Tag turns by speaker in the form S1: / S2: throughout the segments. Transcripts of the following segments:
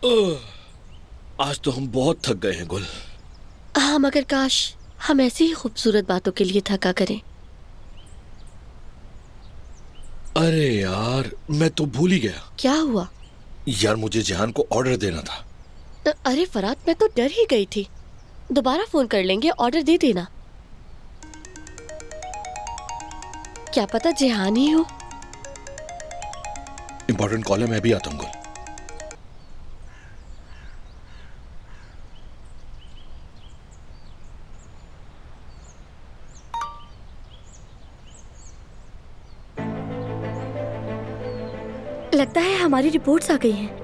S1: आज तो हम बहुत थक गए हैं गुल।
S2: हाँ, मगर काश हम ऐसी ही खूबसूरत बातों के लिए थका करें।
S1: अरे यार, मैं तो भूल ही गया।
S2: क्या हुआ?
S1: यार, मुझे जहान को ऑर्डर देना था।
S2: अरे फराद, मैं तो डर ही गई थी। दोबारा फोन कर लेंगे, ऑर्डर दे देना। क्या पता जेहान ही हो।
S1: इंपॉर्टेंट कॉल है, मैं भी आता हूँ गुल।
S2: लगता है हमारी रिपोर्ट्स आ गई हैं।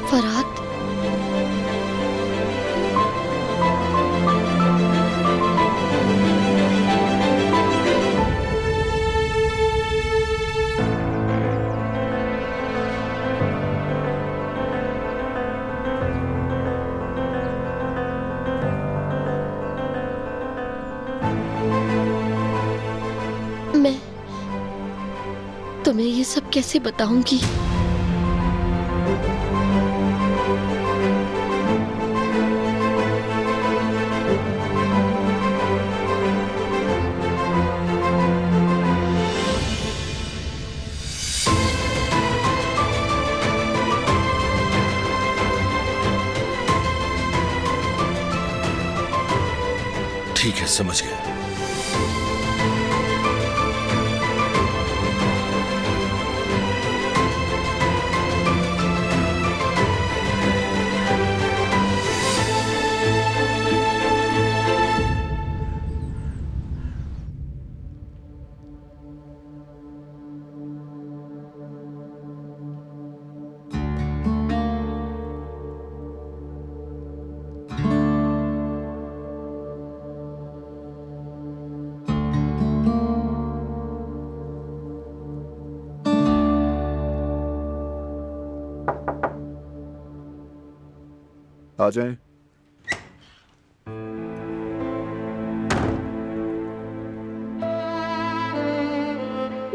S2: फराद, मैं तुम्हें ये सब कैसे बताऊंगी?
S1: ठीक है, समझ गया।
S3: आ जाएं।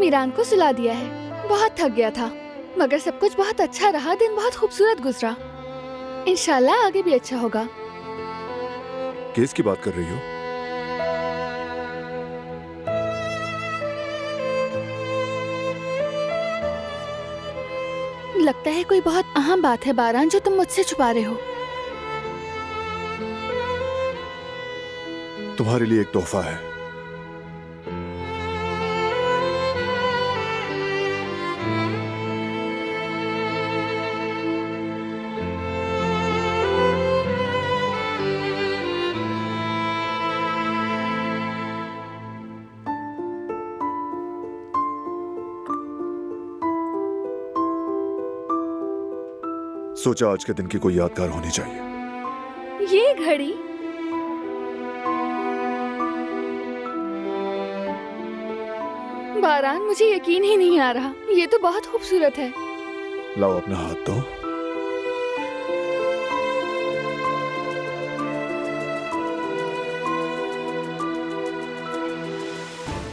S4: मीरान को सुला दिया है। बहुत थक गया था, मगर सब कुछ बहुत अच्छा रहा। दिन बहुत खूबसूरत गुजरा। इंशाल्लाह आगे भी अच्छा होगा।
S3: केस की बात कर रही हो?
S4: लगता है कोई बहुत अहम बात है बारान, जो तुम मुझसे छुपा रहे हो।
S3: तुम्हारे लिए एक तोहफा है। सोचा आज के दिन की कोई यादगार होनी चाहिए।
S4: ये घड़ी बारान, मुझे यकीन ही नहीं आ रहा। ये तो बहुत खूबसूरत है।
S3: लाओ अपना हाथ दो।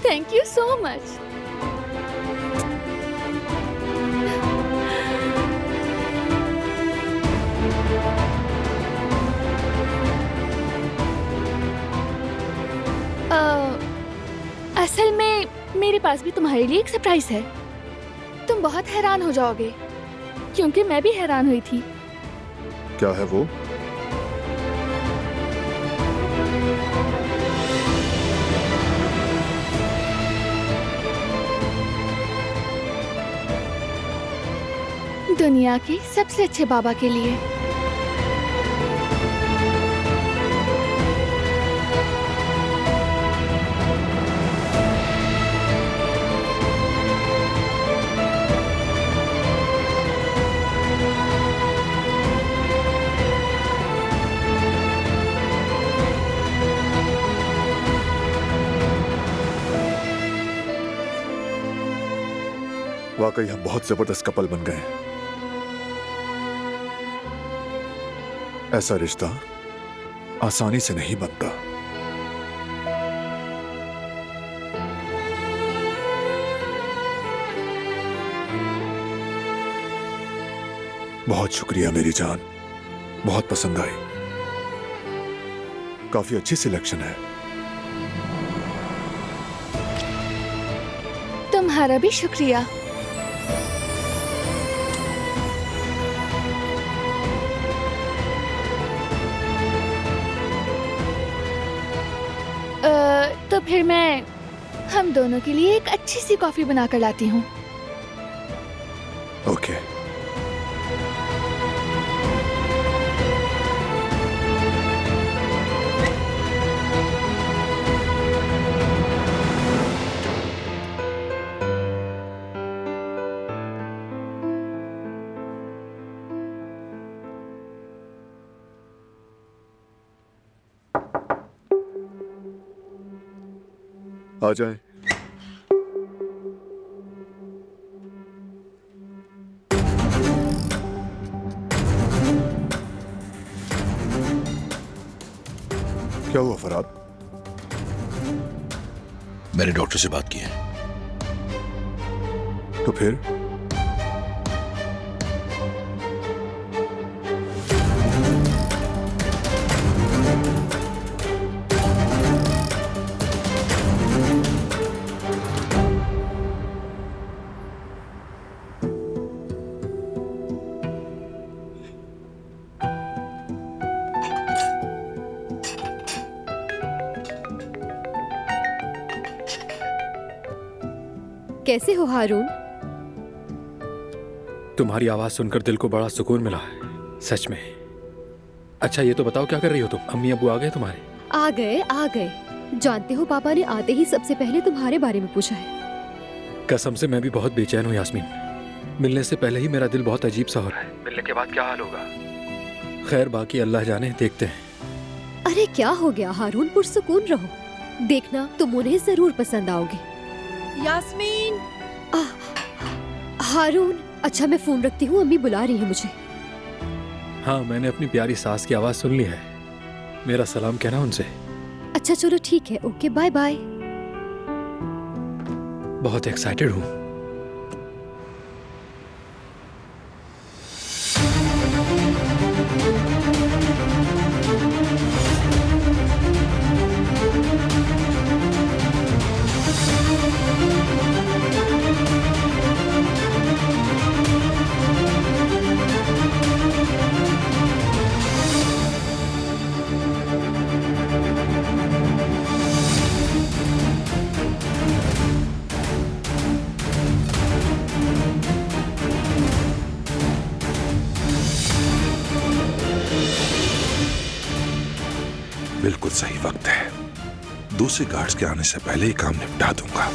S4: Thank you so much. असल में मेरे पास भी तुम्हारे लिए एक सरप्राइज है। तुम बहुत हैरान हो जाओगे, क्योंकि मैं भी हैरान हुई थी।
S3: क्या है वो?
S4: दुनिया के सबसे अच्छे बाबा के लिए।
S3: वाकई हम बहुत जबरदस्त कपल बन गए हैं। ऐसा रिश्ता आसानी से नहीं बनता। बहुत शुक्रिया मेरी जान, बहुत पसंद आई। काफी अच्छी सिलेक्शन है।
S4: तुम्हारा भी शुक्रिया। तो फिर मैं हम दोनों के लिए एक अच्छी सी कॉफी बनाकर लाती हूँ।
S3: ओके। आ जाए। क्या हुआ फरहाद?
S1: मैंने डॉक्टर से बात की है।
S3: तो फिर
S5: कैसे हो हारून?
S6: तुम्हारी आवाज सुनकर दिल को बड़ा सुकून मिला है, सच में। अच्छा ये तो बताओ क्या कर रही हो तुम? अम्मी अब्बू आ गए तुम्हारे?
S5: आ गए। जानते हो पापा ने आते ही सबसे पहले तुम्हारे बारे में पूछा है।
S6: कसम से मैं भी बहुत बेचैन हूँ यास्मीन। मिलने से पहले ही मेरा दिल बहुत अजीब सा हो रहा है। मिलने के बाद क्या हाल होगा? खैर बाकी अल्लाह जाने, देखते हैं।
S5: अरे क्या हो गया हारून, पुरसुकून रहो। देखना तुम उन्हें जरूर पसंद आओगे।
S7: यास्मीन।
S5: हारून, अच्छा मैं फोन रखती हूँ, अम्मी बुला रही है मुझे।
S6: हाँ मैंने अपनी प्यारी सास की आवाज सुन ली है। मेरा सलाम कहना उनसे।
S5: अच्छा चलो ठीक है, ओके बाय बाय।
S6: बहुत एक्साइटेड हूँ।
S8: बिल्कुल सही वक्त है। दूसरे गार्ड्स के आने से पहले ही काम निपटा दूंगा।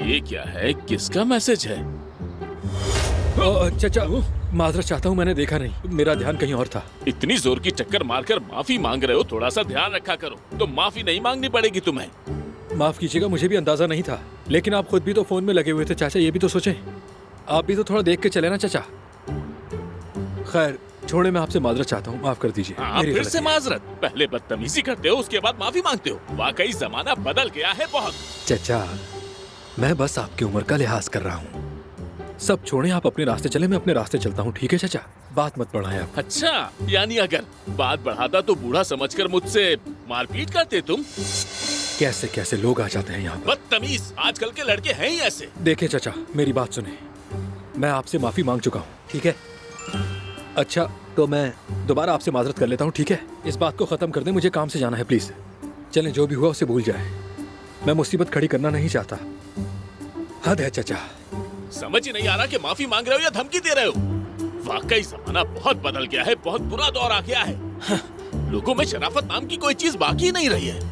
S1: ये क्या है? किसका मैसेज है?
S6: चाचा माजरत चाहता हूँ, मैंने देखा नहीं, मेरा ध्यान कहीं और था।
S9: इतनी जोर की चक्कर मारकर माफी मांग रहे हो, थोड़ा सा ध्यान रखा करो। तो माफी नहीं मांगनी पड़ेगी तुम्हें।
S6: माफ कीजिएगा, मुझे भी अंदाजा नहीं था, लेकिन आप खुद भी तो फोन में लगे हुए थे चाचा, ये भी तो सोचें। आप भी तो थोड़ा देख के चले ना चाचा। खैर छोड़े, मैं आपसे माजरत चाहता हूँ, माफ कर दीजिए। मेरी
S9: फिर
S6: गलती
S9: से
S6: है।
S9: माजरत? पहले बदतमीजी करते हो, उसके बाद माफी मांगते हो। वाकई जमाना बदल गया है बहुत।
S6: चाचा मैं बस आपकी उम्र का लिहाज कर रहा हूँ। सब छोड़े, आप अपने रास्ते चले, मैं अपने रास्ते चलता हूँ, ठीक है चाचा? बात मत बढ़ाएं आप।
S9: अच्छा, यानी अगर बात बढ़ाता तो बूढ़ा समझकर मुझसे मारपीट करते तुम?
S6: कैसे कैसे लोग आ जाते हैं यहाँ पर।
S9: बदतमीज, आजकल के लड़के हैं ही ऐसे।
S6: देखिए चाचा, मेरी बात सुने, मैं आपसे माफी मांग चुका हूँ, ठीक है? अच्छा तो मैं दोबारा आपसे माजरत कर लेता हूँ, ठीक है? इस बात को खत्म कर दें, मुझे काम से जाना है, प्लीज। चलें, जो भी हुआ उसे भूल जाए, मैं मुसीबत खड़ी करना नहीं चाहता। हद है चाचा।
S9: समझ ही नहीं आ रहा कि माफी मांग रहे हो या धमकी दे रहे हो। वाकई जमाना बहुत बदल गया है, बहुत बुरा दौर आ गया है। लोगों में शराफत नाम की कोई चीज बाकी नहीं रही है।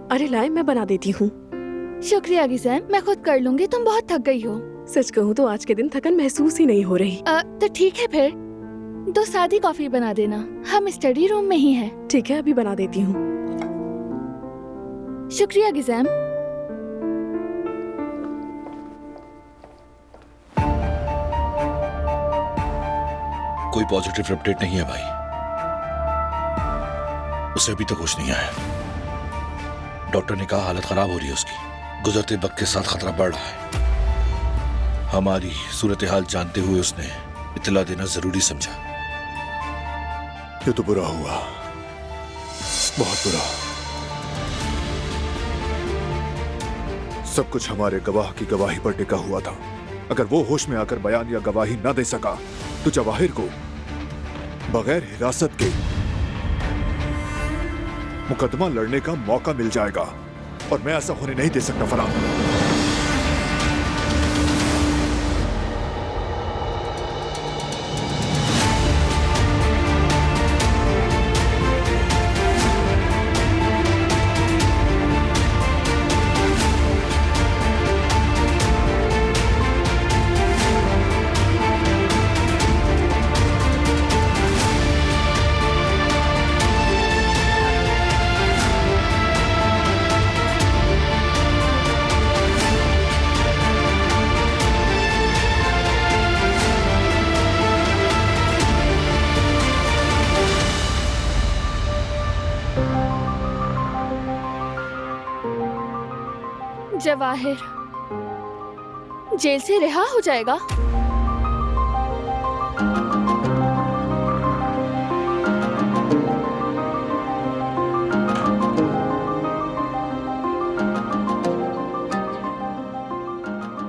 S10: अरे लाए, मैं बना देती हूँ।
S4: शुक्रिया गिज़ैम, मैं खुद कर लूंगी, तुम बहुत थक गई हो।
S10: सच कहूँ तो आज के दिन थकन महसूस ही नहीं हो रही।
S4: तो ठीक है फिर 2 सादी कॉफी बना देना, हम स्टडी रूम में ही हैं।
S10: ठीक है, अभी बना देती हूँ।
S4: शुक्रिया गिज़ैम।
S1: कोई पॉजिटिव अपडेट नहीं है भाई, उसे अभी तक कुछ नहीं आया। डॉक्टर ने कहा हालत खराब हो रही है उसकी, गुजरते वक्त के साथ खतरा बढ़ रहा है। हमारी सूरत हाल जानते हुए उसने इत्तला देना जरूरी समझा।
S3: ये तो बुरा हुआ, बहुत बुरा। सब कुछ हमारे गवाह की गवाही पर टिका हुआ था। अगर वो होश में आकर बयान या गवाही न दे सका तो जवाहिर को बगैर हिरासत के मुकदमा लड़ने का मौका मिल जाएगा, और मैं ऐसा होने नहीं दे सकता फरहान।
S4: जवाहिर जेल से रिहा हो जाएगा।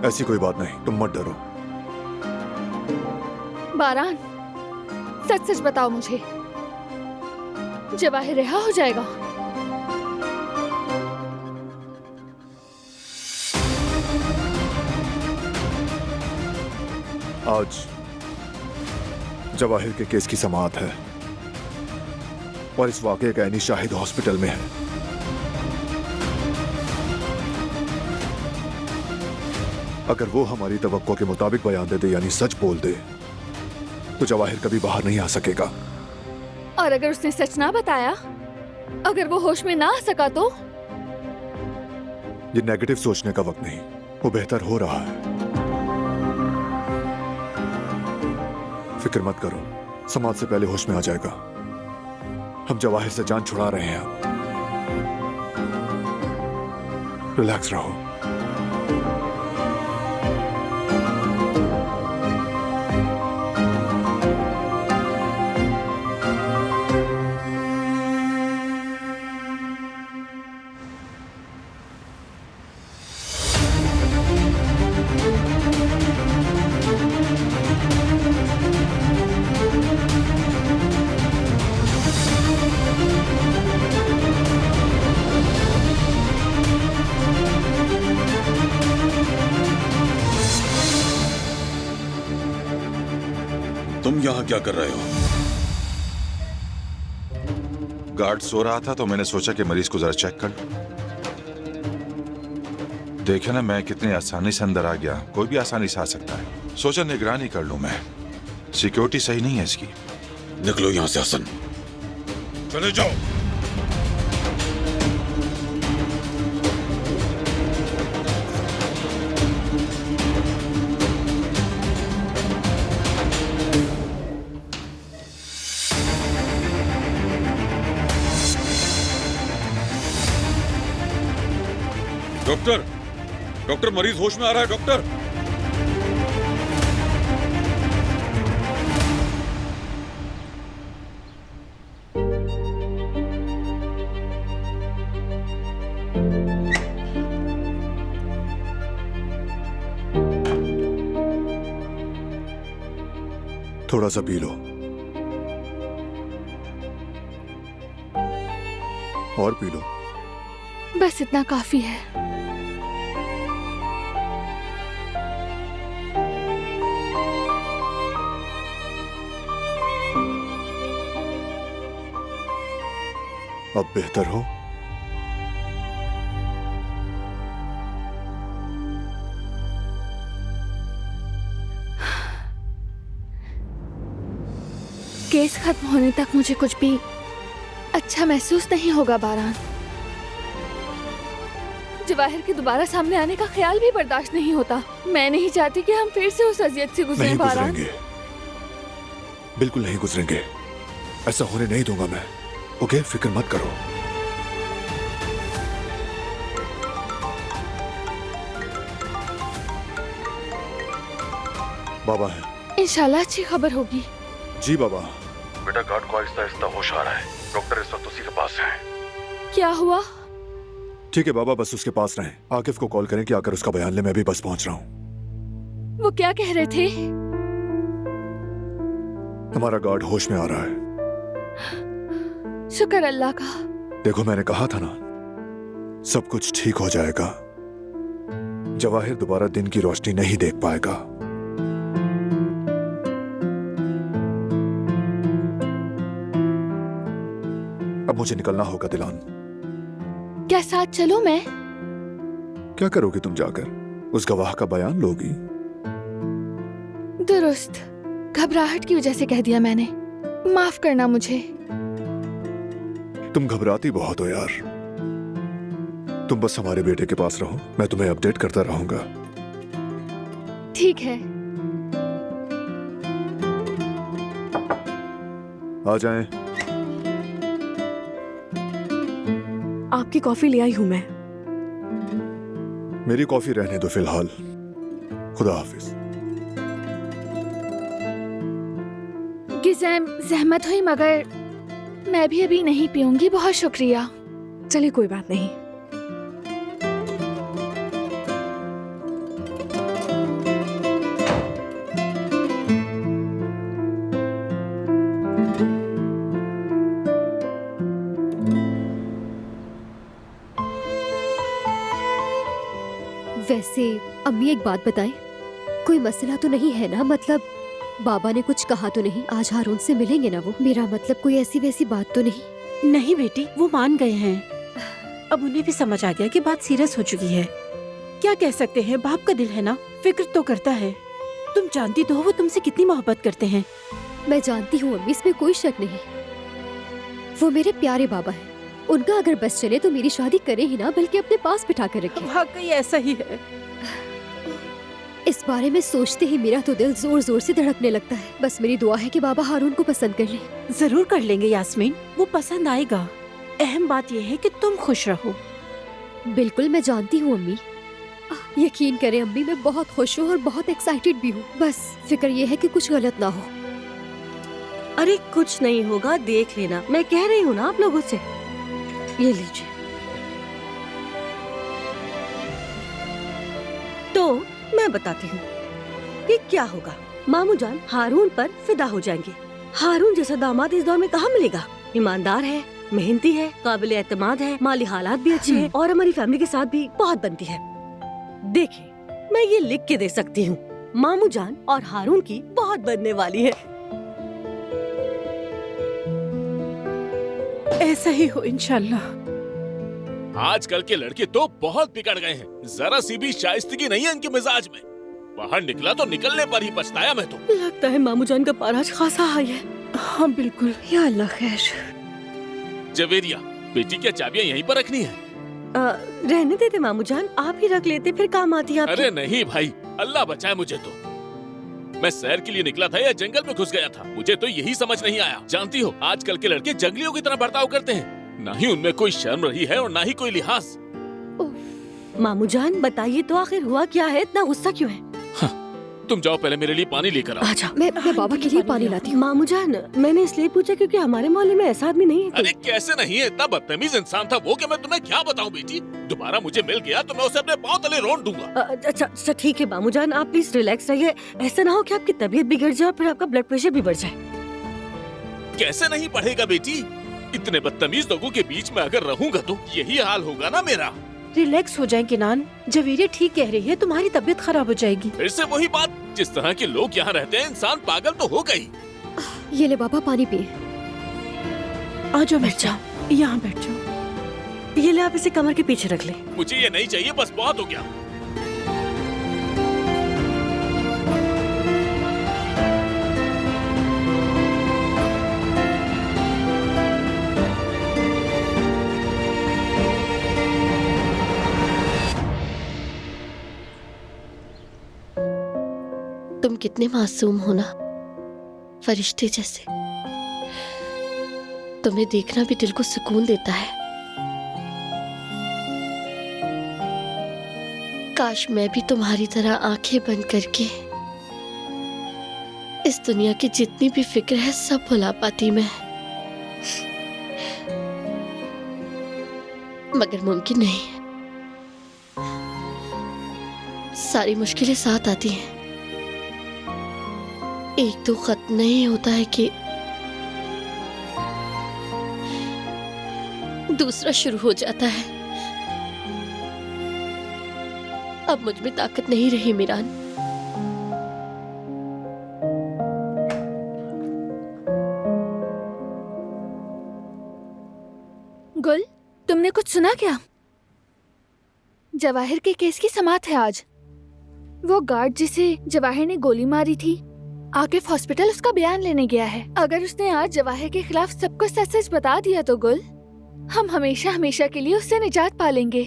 S3: ऐसी कोई बात नहीं, तुम मत डरो।
S4: बारान, सच सच बताओ मुझे, जवाहिर रिहा हो जाएगा?
S3: आज जवाहिर के केस की समाअत है और इस वाकये का ऐनी शाहिद हॉस्पिटल में है। अगर वो हमारी तवक्को के मुताबिक बयान दे दे, यानी सच बोल दे, तो जवाहिर कभी बाहर नहीं आ सकेगा।
S4: और अगर उसने सच ना बताया, अगर वो होश में ना आ सका तो?
S3: ये नेगेटिव सोचने का वक्त नहीं, वो बेहतर हो रहा है। फिक्र मत करो, समाज से पहले होश में आ जाएगा। हम जवाहिर से जान छुड़ा रहे हैं। रिलैक्स रहो।
S11: तुम यहाँ क्या कर रहे हो?
S8: गार्ड सो रहा था तो मैंने सोचा कि मरीज को जरा चेक कर लूं। देखे ना मैं कितनी आसानी से अंदर आ गया, कोई भी आसानी से आ सकता है। सोचा निगरानी कर लूं मैं, सिक्योरिटी सही नहीं है इसकी।
S11: निकलो यहाँ से हसन, चले जाओ। डॉक्टर, डॉक्टर मरीज होश में आ रहा है डॉक्टर।
S3: थोड़ा सा पी लो और पी लो।
S4: बस इतना काफी है।
S3: अब बेहतर हो?
S4: केस खत्म होने तक मुझे कुछ भी अच्छा महसूस नहीं होगा बारान। जवाहिर के दोबारा सामने आने का ख्याल भी बर्दाश्त नहीं होता। मैं नहीं चाहती कि हम फिर से उस अजियत से गुजरें
S3: नहीं
S4: बारान।
S3: गुजरेंगे, बिल्कुल नहीं गुजरेंगे। ऐसा होने नहीं दूंगा मैं। ओके, फिक्र मत करो। बाबा है।
S4: इंशाल्लाह अच्छी खबर होगी।
S3: जी बाबा।
S8: बेटा गार्ड को आहिस्ता आहिस्ता होश आ रहा है, डॉक्टर इस वक्त उसी के पास है।
S4: क्या हुआ?
S3: ठीक है बाबा, बस उसके पास रहें। आकिफ को कॉल करें कि आकर उसका बयान ले। मैं भी बस पहुंच रहा हूँ।
S4: वो क्या कह रहे थे?
S3: हमारा गार्ड होश में आ रहा है।
S4: शुक्र अल्लाह का।
S3: देखो मैंने कहा था ना, सब कुछ ठीक हो जाएगा। जवाहिर दोबारा दिन की रोशनी नहीं देख पाएगा। अब मुझे निकलना होगा दिलान।
S4: क्या साथ चलो? मैं
S3: क्या करोगी तुम जाकर? उस गवाह का बयान लोगी?
S4: दुरुस्त, घबराहट की वजह से कह दिया मैंने। माफ करना मुझे।
S3: तुम घबराती बहुत हो यार। तुम बस हमारे बेटे के पास रहो, मैं तुम्हें अपडेट करता रहूंगा।
S4: ठीक है।
S3: आ जाएं।
S10: आपकी कॉफी ले आई हूं मैं।
S3: मेरी कॉफी रहने दो फिलहाल। खुदा हाफिज।
S4: गिज़ैम, जहमत हुई मगर मैं भी अभी नहीं पीऊंगी। बहुत शुक्रिया।
S10: चलिए कोई बात नहीं।
S5: वैसे अम्मी एक बात बताएं, कोई मसला तो नहीं है ना? मतलब बाबा ने कुछ कहा तो नहीं? आज हारून से मिलेंगे ना वो? मेरा मतलब कोई ऐसी वैसी बात तो नहीं?
S7: नहीं बेटी, वो मान गए हैं। अब उन्हें भी समझ आ गया कि बात सीरियस हो चुकी है। क्या कह सकते हैं, बाप का दिल है ना, फिक्र तो करता है। तुम जानती तो हो वो तुमसे कितनी मोहब्बत करते हैं।
S5: मैं जानती हूँ अम्मी, इसमें कोई शक नहीं। वो मेरे प्यारे बाबा हैं। उनका अगर बस चले तो मेरी शादी करे ही ना, बल्कि अपने पास बिठा कर रखे।
S7: वाकई ऐसा ही है।
S5: इस बारे में सोचते ही मेरा तो दिल जोर जोर से धड़कने लगता है। बस मेरी दुआ है कि बाबा हारून को पसंद कर ले।
S7: जरूर कर लेंगे यास्मीन, वो पसंद आएगा। अहम बात यह है कि तुम खुश रहो।
S5: बिल्कुल, मैं जानती हूँ अम्मी। यकीन करें अम्मी, मैं बहुत खुश हूँ और बहुत एक्साइटेड भी हूँ। बस फिक्र ये है कि कुछ गलत ना हो।
S2: अरे कुछ नहीं होगा, देख लेना। मैं कह रही हूँ ना आप लोगों से। ये लीजिए। तो मैं बताती हूँ कि क्या होगा। मामू जान हारून पर फिदा हो जाएंगे। हारून जैसा दामाद इस दौर में कहाँ मिलेगा। ईमानदार है, मेहनती है, काबिल एतमाद है, माली हालात भी अच्छे हैं और हमारी फैमिली के साथ भी बहुत बनती है। देखिए, मैं ये लिख के दे सकती हूँ, मामू जान और हारून की बहुत बनने वाली है।
S7: ऐसा ही हो इंशाल्लाह।
S9: आजकल के लड़के तो बहुत बिगड़ गए हैं, जरा सी भी शाइस्तगी नहीं है इनके मिजाज में। बाहर निकला तो निकलने पर ही पछताया मैं तो।
S2: लगता है मामू जान का पारा आज खासा हाई है।
S7: हाँ बिल्कुल।
S2: या अल्लाह खैर।
S9: जवेरिया, बेटी क्या चाबियां यहीं पर रखनी है?
S2: रहने देते मामू जान, आप ही रख लेते, फिर काम आती है आपकी।
S9: अरे नहीं भाई, अल्लाह बचाए मुझे तो। मैं सैर के लिए निकला था या जंगल में घुस गया था, मुझे तो यही समझ नहीं आया। जानती हो आजकल के लड़के जंगलियों की तरह बर्ताव करते हैं, ना ही उनमें कोई शर्म रही है और ना ही कोई लिहाज।
S2: मामू जान बताइए तो आखिर हुआ क्या है, इतना गुस्सा क्यों है?
S9: तुम जाओ पहले मेरे लिए पानी लेकर आओ।
S2: अच्छा
S5: मैं बाबा के लिए पानी लाती हूँ।
S2: मामू जान मैंने इसलिए पूछा क्योंकि हमारे मोहल्ले में ऐसा आदमी नहीं है कोई।
S9: अरे कैसे नहीं है, इतना बदतमीज इंसान था वो कि मैं तुम्हें क्या बताऊं बेटी। दोबारा मुझे मिल गया तो मैं उसे अपने पांव तले रोन दूंगा।
S2: अच्छा ठीक है मामू जान, आप प्लीज रिलैक्स रहिए। ऐसा ना हो कि आपकी तबीयत बिगड़ जाए और फिर आपका ब्लड प्रेशर भी बढ़ जाए।
S9: कैसे नहीं बढ़ेगा बेटी, इतने बदतमीज लोगों के बीच में अगर रहूंगा तो यही हाल होगा ना मेरा।
S7: रिलैक्स हो जाए किनान, जवेरिया ठीक कह रही है, तुम्हारी तबीयत खराब हो जाएगी।
S9: फिर से वही बात, जिस तरह के लोग यहाँ रहते हैं इंसान पागल तो हो गई।
S5: ये ले बाबा पानी पिए।
S7: आ जाओ बैठ जाओ, यहाँ बैठ जाओ।
S2: ये ले आप इसे कमर के पीछे रख ले।
S9: मुझे ये नहीं चाहिए, बस बहुत हो गया।
S12: तुम कितने मासूम हो ना, फरिश्ते जैसे। तुम्हें देखना भी दिल को सुकून देता है। काश मैं भी तुम्हारी तरह आंखें बंद करके इस दुनिया की जितनी भी फिक्र है सब भुला पाती मैं, मगर मुमकिन नहीं है। सारी मुश्किलें साथ आती हैं। एक तो खत्म नहीं होता है कि दूसरा शुरू हो जाता है। अब मुझ में ताकत नहीं रही मीरान।
S4: गुल, तुमने कुछ सुना क्या? जवाहिर के केस की समाअत है आज। वो गार्ड जिसे जवाहिर ने गोली मारी थी आकिफ हॉस्पिटल उसका बयान लेने गया है। अगर उसने आज जवाहिर के खिलाफ सब कुछ सच सच बता दिया तो गुल, हम हमेशा हमेशा के लिए उससे निजात पा लेंगे।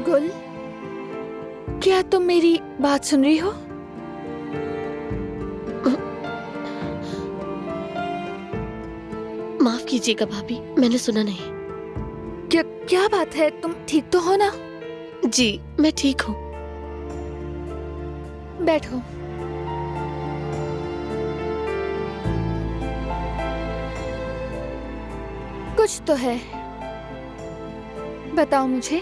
S4: गुल, क्या तुम मेरी बात सुन रही हो?
S12: माफ कीजिएगा भाभी, मैंने सुना नहीं।
S4: क्या बात है, तुम ठीक तो हो ना?
S12: जी मैं ठीक हूँ।
S4: बैठो। कुछ तो है, बताओ मुझे।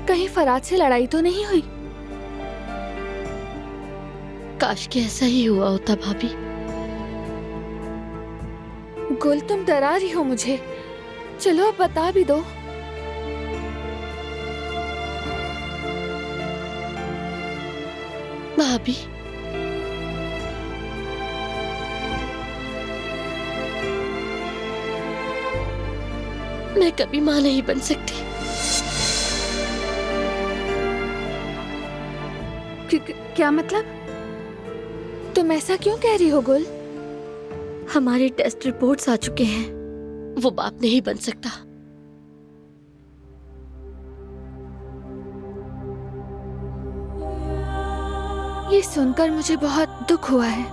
S4: कहीं फराज से लड़ाई तो नहीं हुई?
S12: काश कि ऐसा ही हुआ होता भाभी।
S4: गुल, तुम डरा रही हो मुझे। चलो अब बता भी दो।
S12: भाभी, मैं कभी मां नहीं बन सकती।
S4: क्या मतलब? तुम ऐसा क्यों कह रही हो गुल?
S12: हमारे टेस्ट रिपोर्ट्स आ चुके हैं, वो बाप नहीं बन सकता।
S4: ये सुनकर मुझे बहुत दुख हुआ है।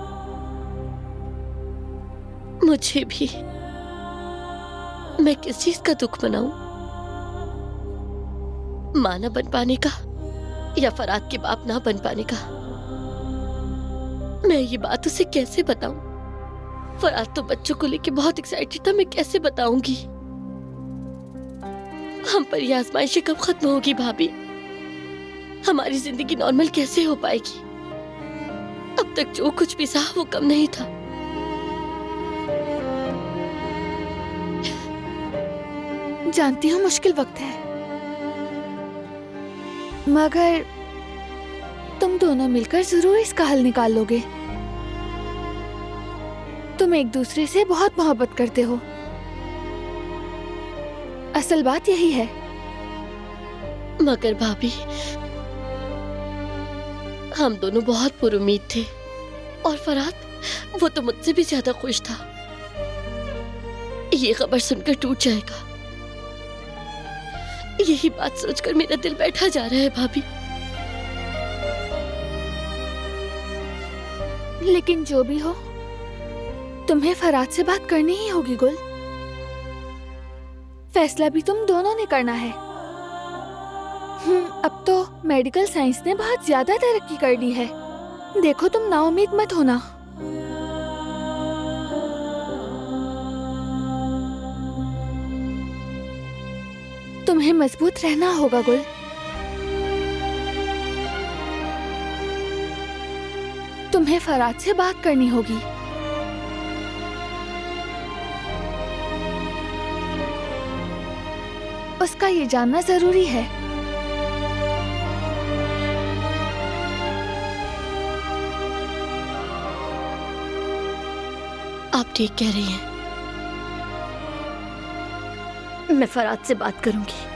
S12: मुझे भी। मैं किस चीज का दुख मनाऊं? मां ना बन पाने का या फराद के बाप ना बन पाने का? मैं ये बात उसे कैसे बताऊं? फराद तो बच्चों को लेके बहुत एक्साइटेड था, मैं कैसे बताऊंगी? हम पर ये आजमाइश कब खत्म होगी भाभी? हमारी जिंदगी नॉर्मल कैसे हो पाएगी? अब तक जो कुछ भी सहा वो कम नहीं था।
S4: जानती हूँ मुश्किल वक्त है, मगर दोनों मिलकर जरूर इसका हल निकाल लोगे। तुम एक दूसरे से बहुत मोहब्बत करते हो, असल बात यही है।
S12: मगर भाभी, हम दोनों बहुत पुरुमीद थे और फरहाद वो तो मुझसे भी ज्यादा खुश था। ये खबर सुनकर टूट जाएगा, यही बात सोचकर मेरा दिल बैठा जा रहा है भाभी।
S4: लेकिन जो भी हो, तुम्हें फरहाद से बात करनी ही होगी गुल। फैसला भी तुम दोनों ने करना है। अब तो मेडिकल साइंस ने बहुत ज्यादा तरक्की कर ली है। देखो, तुम नाउम्मीद मत होना। तुम्हें मजबूत रहना होगा गुल। तुम्हें फरहाद से बात करनी होगी। उसका ये जानना जरूरी है।
S12: आप ठीक कह रही हैं, मैं फरहाद से बात करूंगी।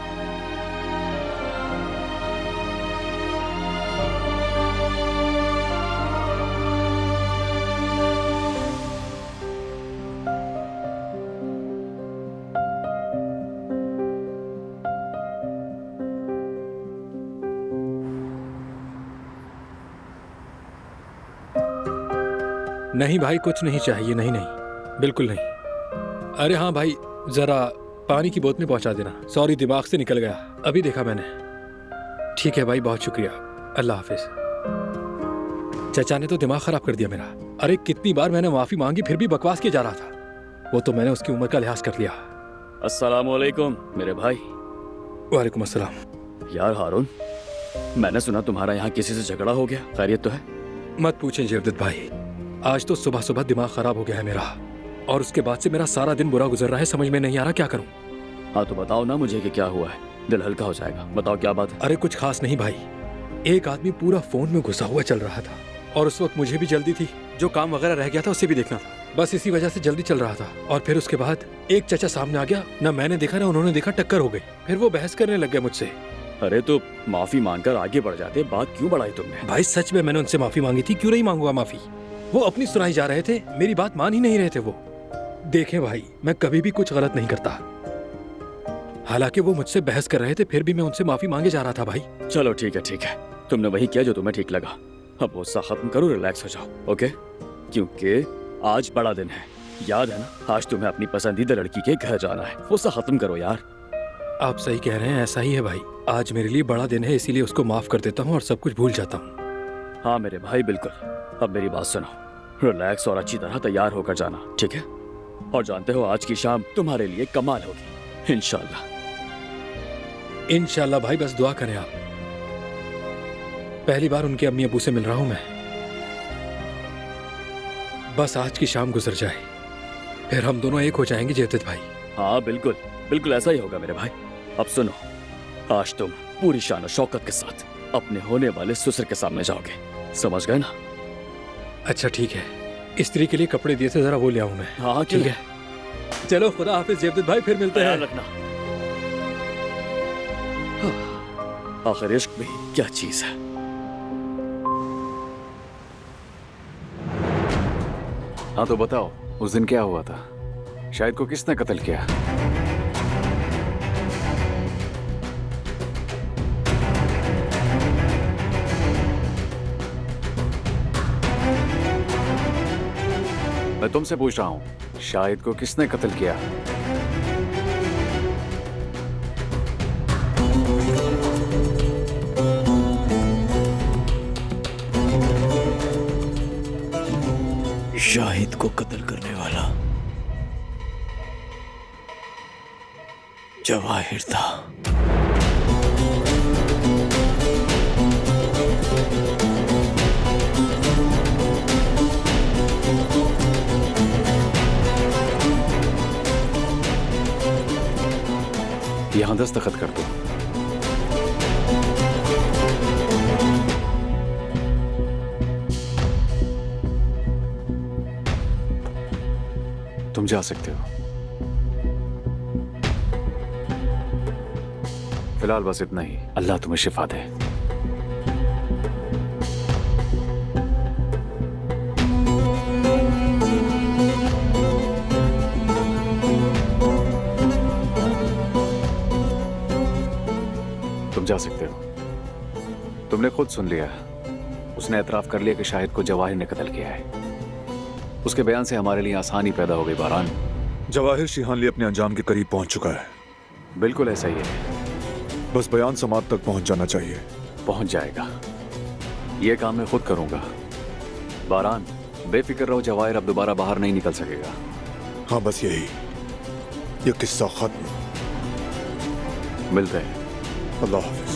S6: नहीं भाई, कुछ नहीं चाहिए। नहीं नहीं, बिल्कुल नहीं। अरे हाँ भाई, जरा पानी की बोतलें पहुंचा देना। सॉरी, दिमाग से निकल गया, अभी देखा मैंने। ठीक है भाई, बहुत शुक्रिया। अल्लाह हाफिज। चाचा ने तो दिमाग खराब कर दिया मेरा। अरे कितनी बार मैंने माफी मांगी, फिर भी बकवास किया जा रहा था। वो तो मैंने उसकी उम्र का लिहाज कर लिया।
S13: अस्सलाम वालेकुम मेरे भाई।
S6: वालेकुम अस्सलाम।
S13: यार हारून, मैंने सुना तुम्हारा यहाँ किसी से झगड़ा हो गया, खैरियत तो है?
S6: मत पूछें जेवदत भाई, आज तो सुबह सुबह दिमाग खराब हो गया है मेरा, और उसके बाद से मेरा सारा दिन बुरा गुजर रहा है। समझ में नहीं आ रहा क्या करूं।
S13: हाँ तो बताओ ना मुझे कि क्या हुआ है, दिल हल्का हो जाएगा। बताओ क्या बात है।
S6: अरे कुछ खास नहीं भाई, एक आदमी पूरा फोन में घुसा हुआ चल रहा था, और उस वक्त मुझे भी जल्दी थी, जो काम वगैरह रह गया था उससे भी देखना था। बस इसी वजह से जल्दी चल रहा था। और फिर उसके बाद एक चाचा सामने आ गया, ना मैंने देखा ना उन्होंने देखा, टक्कर हो गई। फिर वो बहस करने लग गए मुझसे।
S13: अरे तो माफी मांगकर आगे बढ़ जाते, बात क्यों बढ़ाई तुमने?
S6: भाई सच में मैंने उनसे माफी मांगी थी, क्यों नहीं मांगूंगा माफी। वो अपनी सुनाई जा रहे थे, मेरी बात मान ही नहीं रहे थे वो। देखें भाई, मैं कभी भी कुछ गलत नहीं करता। हालांकि वो मुझसे बहस कर रहे थे, फिर भी मैं उनसे माफी मांगे जा रहा था भाई।
S13: चलो ठीक है, तुमने वही किया जो तुम्हें ठीक लगा। अब गुस्सा खत्म करो, रिलैक्स हो जाओ, ओके? क्योंकि आज बड़ा दिन है, याद है ना? आज तुम्हें अपनी पसंदीदा लड़की के घर जाना है। गुस्सा खत्म करो यार।
S6: आप सही कह रहे हैं, ऐसा ही है भाई। आज मेरे लिए बड़ा दिन है, इसीलिए उसको माफ कर देता हूँ और सब कुछ भूल जाता हूँ।
S13: हाँ मेरे भाई, बिल्कुल। अब मेरी बात सुनो, रिलैक्स और अच्छी तरह तैयार होकर जाना, ठीक है? और जानते हो आज की शाम तुम्हारे लिए कमाल होगी, इंशाल्लाह।
S6: इंशाल्लाह भाई, बस दुआ करें आप। पहली बार उनके अम्मी अबू से मिल रहा हूं मैं। बस आज की शाम गुजर जाए, फिर हम दोनों एक हो जाएंगे जेवदत भाई।
S13: हाँ बिल्कुल बिल्कुल, ऐसा ही होगा मेरे भाई। अब सुनो, आज तुम पूरी शान और शौकत के साथ अपने होने वाले ससुर के सामने जाओगे, समझ गए ना?
S6: अच्छा ठीक है, स्त्री के लिए कपड़े दिए थे, जरा वो ले आऊं मैं।
S13: हाँ
S6: ठीक है, चलो खुदा हाफिज जेवदत भाई, फिर मिलते हैं।
S13: रखना। आखिर इश्क भी क्या चीज है।
S14: हाँ तो बताओ, उस दिन क्या हुआ था? शाहिद को किसने कत्ल किया? मैं तुमसे पूछ रहा हूं, शाहिद को किसने कत्ल किया?
S15: शाहिद को कत्ल करने वाला जवाहिर था।
S14: यहां दस्तखत कर दो। तुम जा सकते हो। फिलहाल बस इतना ही। अल्लाह तुम्हें शिफा दे। तुम जा सकते हो। तुमने खुद सुन लिया, उसने एतराफ कर लिया कि शाहिद को जवाहिर ने कत्ल किया है। उसके बयान से हमारे लिए आसानी पैदा हो गई बारान।
S3: जवाहिर शिहानली अपने अंजाम के करीब पहुंच चुका है।
S14: बिल्कुल ऐसा ही है।
S3: बस बयान समात तक पहुंच जाना चाहिए।
S14: पहुंच जाएगा। ये काम मैं खुद करूंगा। बारान, बेफिक्र रहो, जवाहिर अब दोबारा बाहर नहीं निकल सकेगा।
S3: हाँ, बस यही। ये किस्सा खत्म।
S14: मिलते हैं।
S3: अल्लाह हाफिज।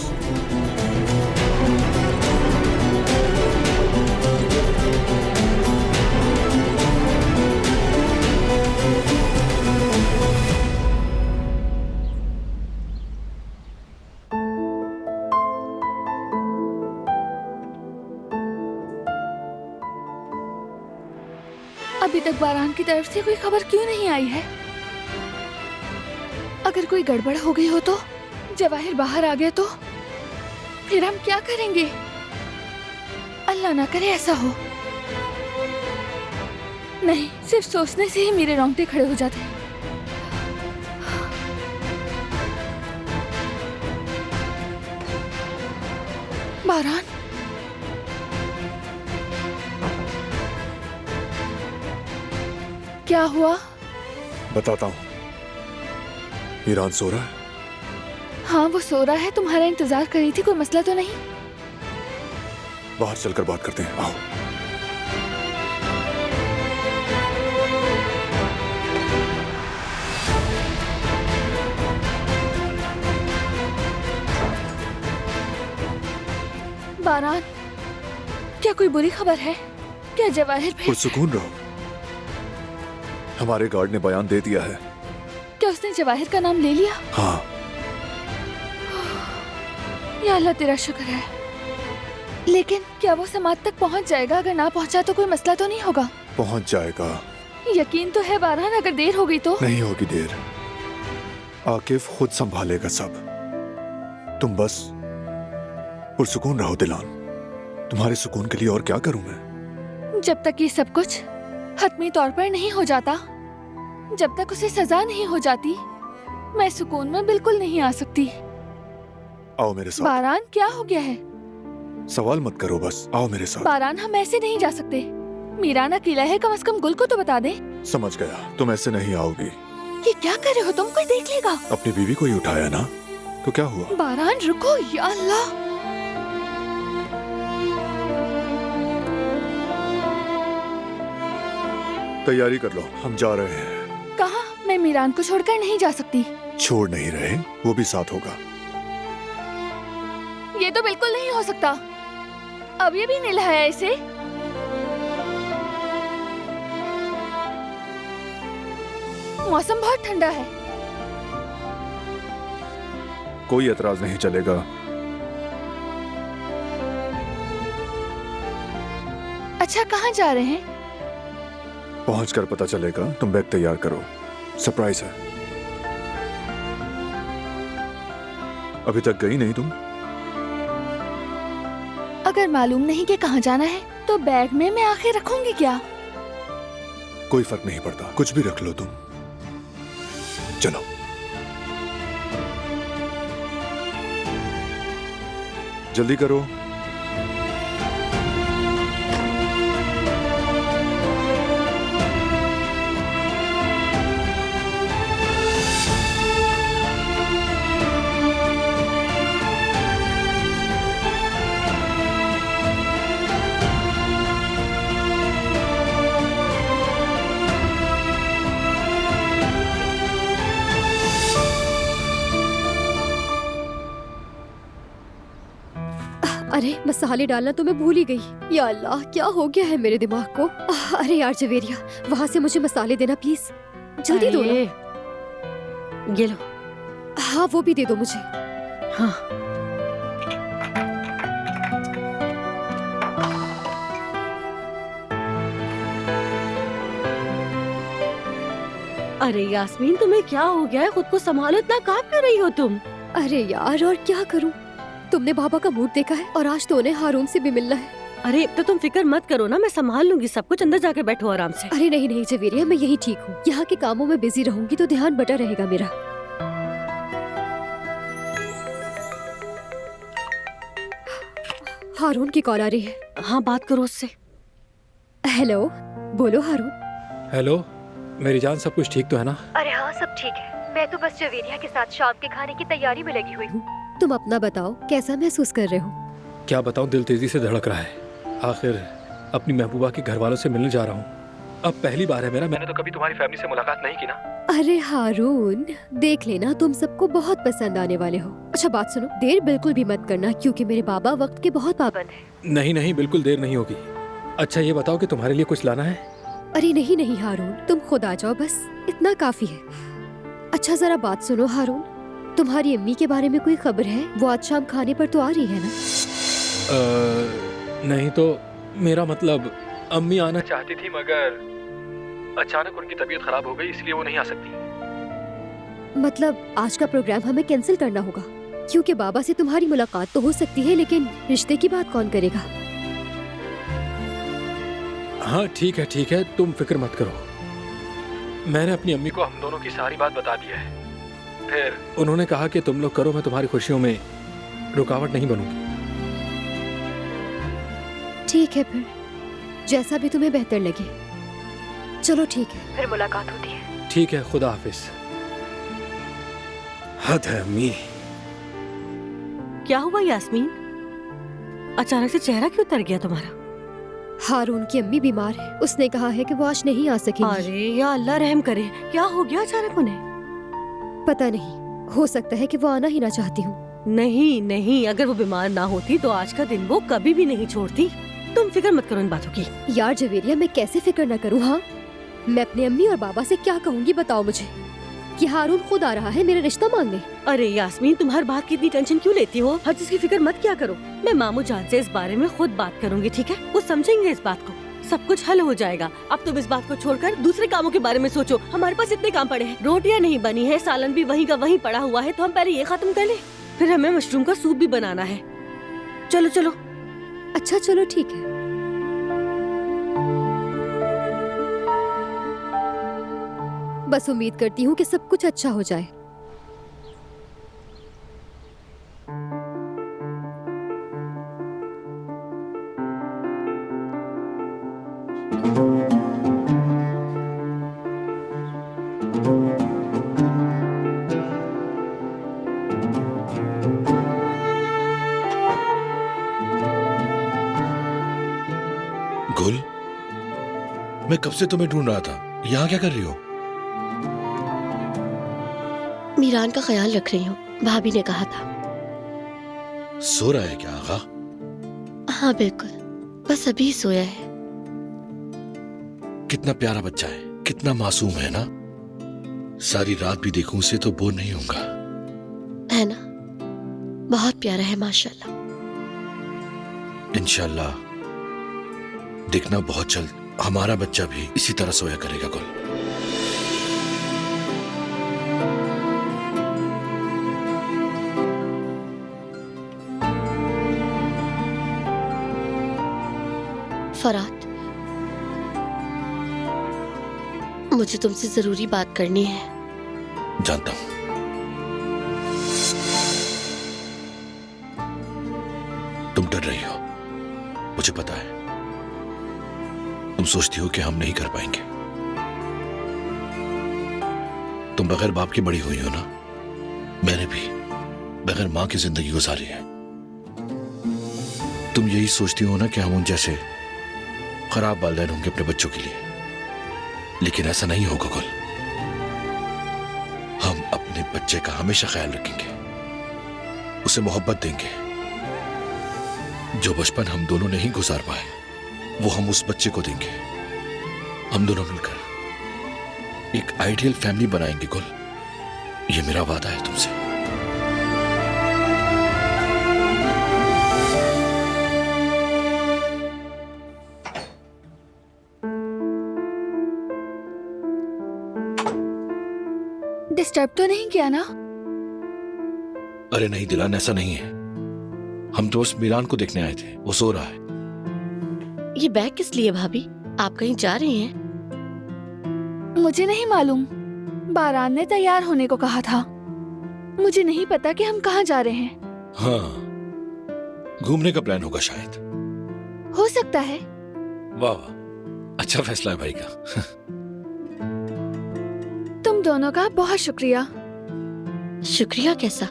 S4: अभी तक बारान की तरफ से कोई खबर क्यों नहीं आई है? अगर कोई गड़बड़ हो गई हो तो, जवाहिर बाहर आ गया तो फिर हम क्या करेंगे? अल्लाह ना करे ऐसा हो। नहीं, सिर्फ सोचने से ही मेरे रोंगटे खड़े हो जाते हैं। बारान, क्या हुआ?
S3: बताता हूँ। ईरान सो रहा है?
S4: हाँ, वो सो रहा है। तुम्हारा इंतजार कर रही थी। कोई मसला तो नहीं?
S3: बाहर चलकर बात करते हैं, आओ।
S4: बारान, क्या कोई बुरी खबर है? क्या जवाहिर फिर?
S3: पुरसुकून रहो। हमारे गार्ड ने बयान दे दिया है।
S4: क्या उसने जवाहिर का नाम ले लिया?
S3: हाँ।
S4: या अल्लाह, तेरा शुक्र है। लेकिन क्या वो समात तक पहुंच जाएगा? अगर ना पहुंचा तो कोई मसला तो नहीं होगा?
S3: पहुंच जाएगा।
S4: यकीन तो है बारान, अगर देर हो गई तो?
S3: नहीं होगी देर। आकिफ खुद संभालेगा सब। तुम बस पुरसुकून रहो दिलान। तुम्हारे सुकून के लिए और क्या करूं मैं?
S4: जब तक ये सब कुछ हतमी तौर पर नहीं हो जाता, जब तक उसे सजा नहीं हो जाती, मैं सुकून में बिल्कुल नहीं आ सकती।
S3: आओ मेरे साथ।
S4: बारान, क्या हो गया है?
S3: सवाल मत करो, बस आओ मेरे साथ।
S4: बारान, हम ऐसे नहीं जा सकते। मीरान अकेला है, कम से कम गुल को तो बता दे।
S3: समझ गया, तुम ऐसे नहीं आओगी।
S4: ये क्या कर रहे हो तुम? कोई देख लेगा।
S3: अपनी बीवी को ही उठाया ना, तो क्या हुआ?
S4: बारान रुको, या अल्लाह।
S3: तैयारी कर लो, हम जा रहे हैं।
S4: कहाँ? मैं मीरान को छोड़कर नहीं जा सकती।
S3: छोड़ नहीं रहे, वो भी साथ होगा।
S4: ये तो बिल्कुल नहीं हो सकता। अब ये भी नहीं लाया इसे। मौसम बहुत ठंडा है।
S3: कोई एतराज नहीं चलेगा।
S4: अच्छा, कहाँ जा रहे हैं?
S3: पहुंचकर पता चलेगा। तुम बैग तैयार करो, सरप्राइज है। अभी तक गई नहीं तुम?
S4: अगर मालूम नहीं कि कहाँ जाना है तो बैग में मैं आखिर रखूंगी क्या?
S3: कोई फर्क नहीं पड़ता, कुछ भी रख लो तुम। चलो। जल्दी करो।
S5: अरे, मसाले डालना तो मैं भूल ही गई। या अल्लाह, क्या हो गया है मेरे दिमाग को? अरे यार जवेरिया, वहाँ से मुझे मसाले देना प्लीज। जल्दी दो ना।
S2: ये लो।
S5: हाँ, वो भी दे दो मुझे।
S2: हाँ। अरे यास्मीन, तुम्हें क्या हो गया है? खुद को संभालो, इतना काम कर रही हो तुम।
S5: अरे यार, और क्या करूं? तुमने बाबा का मूड देखा है और आज तो उन्हें हारून से भी मिलना है।
S2: अरे तो तुम फिक्र मत करो ना, मैं संभाल लूंगी सब कुछ। अंदर जाके बैठो आराम से।
S5: अरे नहीं नहीं जवेरिया, मैं यही ठीक हूँ। यहाँ के कामों में बिजी रहूंगी तो ध्यान बटा रहेगा मेरा। हारून की कॉल आ रही है।
S2: हाँ, बात करो उससे।
S5: हेलो, बोलो हारून।
S6: हेलो मेरी जान, सब कुछ ठीक तो है ना?
S5: अरे हाँ, सब ठीक है। मैं तो बस जवेरिया के साथ शाम के खाने की तैयारी में लगी हुई हूँ। तुम अपना बताओ, कैसा महसूस कर रहे हो?
S6: क्या बताऊं, दिल तेजी से धड़क रहा है। आखिर अपनी महबूबा के घर वालों से मिलने जा रहा हूँ। अब पहली बार है मेरा, मैंने तो कभी तुम्हारी फैमिली से मुलाकात नहीं की ना।
S5: अरे हारून, देख लेना, तुम सबको बहुत पसंद आने वाले हो। अच्छा बात सुनो, देर बिल्कुल भी मत करना क्योंकि मेरे बाबा वक्त के बहुत पाबंद हैं।
S6: नहीं नहीं, बिल्कुल देर नहीं होगी। अच्छा ये बताओ कि तुम्हारे लिए कुछ लाना है?
S5: अरे नहीं नहीं हारून, तुम खुद आ जाओ, बस इतना काफी है। अच्छा जरा बात सुनो हारून, तुम्हारी अम्मी के बारे में कोई खबर है? वो आज शाम खाने पर तो आ रही है ना?
S6: नहीं तो मेरा मतलब, अम्मी आना चाहती थी मगर अचानक उनकी तबीयत खराब हो गई, इसलिए वो नहीं आ सकती।
S5: मतलब आज का प्रोग्राम हमें कैंसिल करना होगा क्योंकि बाबा से तुम्हारी मुलाकात तो हो सकती है लेकिन रिश्ते की बात कौन करेगा?
S6: हाँ ठीक है, तुम फिक्र मत करो। मैंने अपनी अम्मी को हम दोनों की सारी बात बता दी है। फिर उन्होंने कहा कि तुम लोग करो, मैं तुम्हारी खुशियों में रुकावट नहीं बनूंगी।
S5: ठीक है, फिर जैसा भी तुम्हें बेहतर लगे। चलो ठीक है, फिर मुलाकात होती है।
S6: ठीक है, खुदा हाफिज। हद है अम्मी।
S2: क्या हुआ यास्मीन? अचानक से चेहरा क्यों उतर गया तुम्हारा?
S5: हारून की अम्मी बीमार है, उसने कहा है कि वो आज नहीं आ सकेंगी।
S2: अरे या अल्लाह रहम करे, क्या हो गया अचानक उन्हें?
S5: पता नहीं, हो सकता है कि वो आना ही ना चाहती हूँ।
S2: नहीं नहीं, अगर वो बीमार ना होती तो आज का दिन वो कभी भी नहीं छोड़ती। तुम फिक्र मत करो इन बातों की।
S5: यार जवेरिया, मैं कैसे फिक्र न करूँ? हाँ, मैं अपने अम्मी और बाबा से क्या कहूँगी बताओ मुझे कि हारून खुद आ रहा है मेरा रिश्ता मांगने।
S2: अरे यास्मीन, तुम हर बात की इतनी टेंशन क्यों लेती हो? हर चीज की फिक्र मत क्या करो। मैं मामू जान से इस बारे में खुद बात करूंगी, ठीक है? वो समझेंगे इस बात को, सब कुछ हल हो जाएगा। अब तुम इस बात को छोड़कर दूसरे कामों के बारे में सोचो। हमारे पास इतने काम पड़े हैं, रोटियां नहीं बनी है, सालन भी वहीं का वहीं पड़ा हुआ है, तो हम पहले ये खत्म कर ले, फिर हमें मशरूम का सूप भी बनाना है। चलो चलो।
S5: अच्छा चलो ठीक है। बस उम्मीद करती हूँ कि सब कुछ अच्छा हो जाए।
S1: गुल, मैं कब से तुम्हें ढूंढ रहा था। यहाँ क्या कर रही हो?
S12: मीरान का ख्याल रख रही हूँ, भाभी ने कहा था।
S1: सो रहा है क्या आगा?
S12: हाँ बिल्कुल, बस अभी सोया है।
S1: कितना प्यारा बच्चा है, कितना मासूम है ना। सारी रात भी देखूं उसे तो बोर नहीं होऊंगा।
S12: है ना, बहुत प्यारा है माशाल्लाह।
S1: इंशाल्लाह देखना, बहुत जल्द हमारा बच्चा भी इसी तरह सोया करेगा गुल।
S12: फरात, मुझे तुमसे जरूरी बात करनी है।
S1: जानता हूं। तुम डर रही हो, मुझे पता है। तुम सोचती हो कि हम नहीं कर पाएंगे। तुम बगैर बाप की बड़ी हुई हो ना, मैंने भी बगैर मां की जिंदगी गुजारी है। तुम यही सोचती हो ना कि हम उन जैसे खराब वालिदैन होंगे अपने बच्चों के लिए, लेकिन ऐसा नहीं होगा गुल। हम अपने बच्चे का हमेशा ख्याल रखेंगे, उसे मोहब्बत देंगे। जो बचपन हम दोनों नहीं गुजार पाए वो हम उस बच्चे को देंगे। हम दोनों मिलकर एक आइडियल फैमिली बनाएंगे गुल, ये मेरा वादा है तुमसे।
S4: डिस्टर्ब तो नहीं किया ना?
S1: अरे नहीं दिलान, ऐसा नहीं है। हम तो बस मीरान को देखने आए थे, वो सो रहा है।
S12: ये बैग किस लिए भाभी? आप कहीं जा रही हैं?
S4: मुझे नहीं मालूम, बारान ने तैयार होने को कहा था। मुझे नहीं पता कि हम कहाँ जा रहे हैं।
S1: हाँ, घूमने का प्लान होगा शायद।
S4: हो सकता है।
S1: वाह वाह, अच्छा फैसला है भाई का।
S4: तुम दोनों का बहुत शुक्रिया।
S12: शुक्रिया कैसा?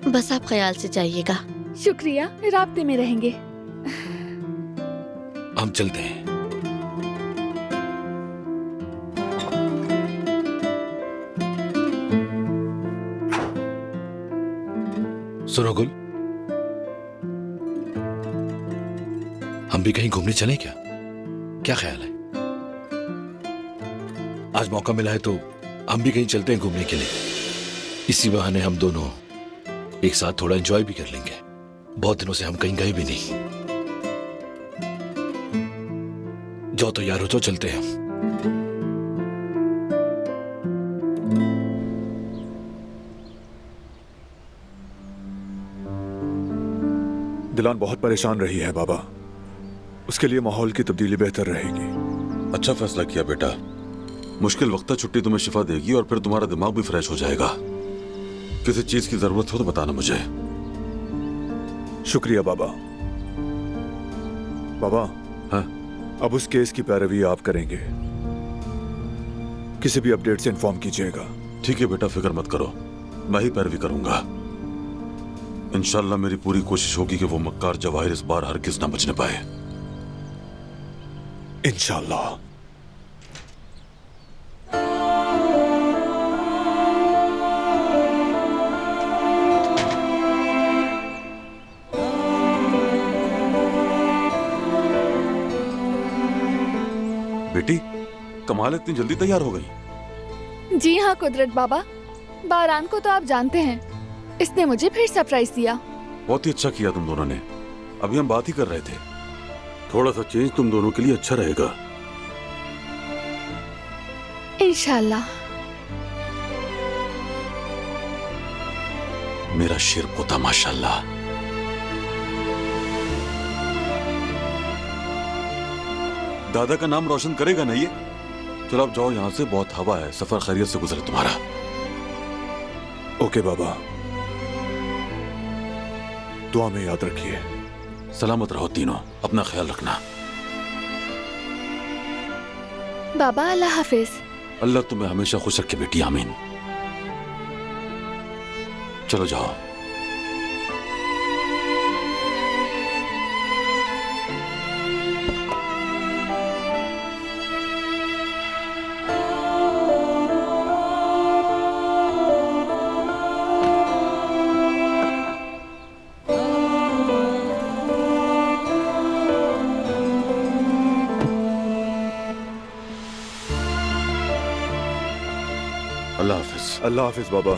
S12: बस आप ख्याल से जाइएगा।
S4: शुक्रिया, राब्ते में रहेंगे।
S1: हम चलते हैं। सुनो गुल, हम भी कहीं घूमने चलें क्या? क्या ख्याल है? आज मौका मिला है तो हम भी कहीं चलते हैं घूमने के लिए। इसी बहाने हम दोनों एक साथ थोड़ा एंजॉय भी कर लेंगे। बहुत दिनों से हम कहीं गए भी नहीं। जाओ तैयार हो, तो चलते हैं हम।
S3: दिलान बहुत परेशान रही है बाबा, उसके लिए माहौल की तब्दीली बेहतर रहेगी।
S11: अच्छा फैसला किया बेटा। मुश्किल वक्त है, छुट्टी तुम्हें शिफा देगी और फिर तुम्हारा दिमाग भी फ्रेश हो जाएगा। किसी चीज की जरूरत हो तो बताना मुझे।
S3: शुक्रिया बाबा। बाबा,
S11: हाँ?
S3: अब उस केस की पैरवी आप करेंगे। किसी भी अपडेट से इन्फॉर्म कीजिएगा।
S11: ठीक है बेटा, फिक्र मत करो, मैं ही पैरवी करूंगा। इंशाल्लाह मेरी पूरी कोशिश होगी कि वो मक्कार जवाहिर इस बार हरगिज़ ना बचने पाए।
S3: इंशाल्लाह।
S11: बेटी, कमाल इतनी जल्दी तैयार हो गई?
S4: जी हाँ कुदरत बाबा, बारान को तो आप जानते हैं, इसने मुझे फिर सरप्राइज दिया।
S11: बहुत ही अच्छा किया तुम दोनों ने। अभी हम बात ही कर रहे थे, थोड़ा सा चेंज तुम दोनों के लिए अच्छा रहेगा।
S4: इंशाल्लाह।
S11: मेरा शेर पोता माशाल्लाह। दादा का नाम रोशन करेगा ना ये? चलो अब जाओ यहाँ से, बहुत हवा है। सफर खैरियत से गुजरे तुम्हारा।
S3: ओके बाबा, दुआ में याद रखिए।
S11: सलामत रहो तीनों, अपना ख्याल रखना।
S4: बाबा अल्लाह हाफिज।
S11: अल्लाह तुम्हें हमेशा खुश रखे बेटी, आमीन। चलो जाओ। अल्लाह हाफिज।
S3: अल्लाह हाफिज बाबा।